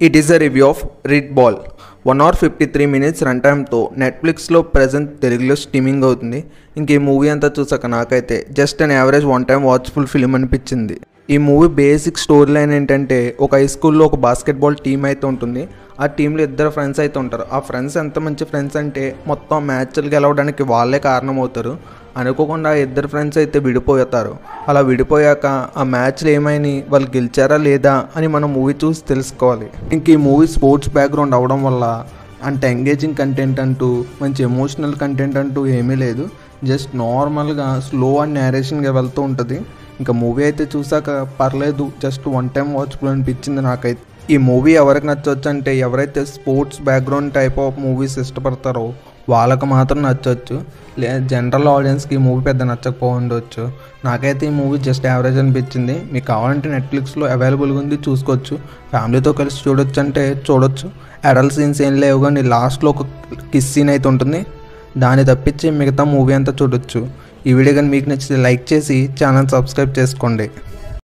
It is a review of Red Ball. 1 hour 53 minutes run టైమ్తో నెట్ఫ్లిక్స్లో present తెలుగులో streaming అవుతుంది. ఇంక ఈ మూవీ అంతా చూసాక నాకైతే just an average one time watchful film అనిపించింది. ఈ మూవీ బేసిక్ స్టోరీ లైన్ ఏంటంటే, ఒక హై స్కూల్లో ఒక బాస్కెట్బాల్ టీం అయితే ఉంటుంది. ఆ టీంలో ఇద్దరు ఫ్రెండ్స్ అయితే ఉంటారు. ఆ ఫ్రెండ్స్ ఎంత మంచి ఫ్రెండ్స్ అంటే మొత్తం మ్యాచ్లు గెలవడానికి వాళ్ళే కారణం అవుతారు. అనుకోకుండా ఇద్దరు ఫ్రెండ్స్ అయితే విడిపోతారు. అలా విడిపోయాక ఆ మ్యాచ్లు ఏమైనా వాళ్ళు గెలిచారా లేదా అని మనం మూవీ చూసి తెలుసుకోవాలి. ఇంక ఈ మూవీ స్పోర్ట్స్ బ్యాక్గ్రౌండ్ అవడం వల్ల అంత ఎంగేజింగ్ కంటెంట్ అంటూ, మంచి ఎమోషనల్ కంటెంట్ అంటూ ఏమీ లేదు. జస్ట్ నార్మల్గా స్లో అండ్ నేరేషన్గా వెళ్తూ ఉంటుంది. ఇంకా మూవీ అయితే చూసాక పర్లేదు, జస్ట్ వన్ టైం వాచ్ఫుల్ అనిపించింది నాకైతే. ఈ మూవీ ఎవరికి నచ్చవచ్చు అంటే, ఎవరైతే sports background type of movies ఇష్టపడతారో వాళ్ళకు మాత్రం నచ్చవచ్చు. జనరల్ ఆడియన్స్కి ఈ మూవీ పెద్ద నచ్చకపోవచ్చు. నాకైతే ఈ మూవీ జస్ట్ యావరేజ్ అనిపించింది. మీకు కావాలంటే నెట్ఫ్లిక్స్లో అవైలబుల్గా ఉంది, చూసుకోవచ్చు. ఫ్యామిలీతో కలిసి చూడొచ్చు అంటే చూడొచ్చు. అడల్ట్ సీన్స్ ఏం లేవు, కానీ లాస్ట్లో ఒక కిస్ సీన్ అయితే ఉంటుంది. దాన్ని తప్పించి మిగతా మూవీ అంతా చూడొచ్చు. ఈ వీడియో కానీ మీకు నచ్చితే లైక్ చేసి ఛానల్ సబ్స్క్రైబ్ చేసుకోండి.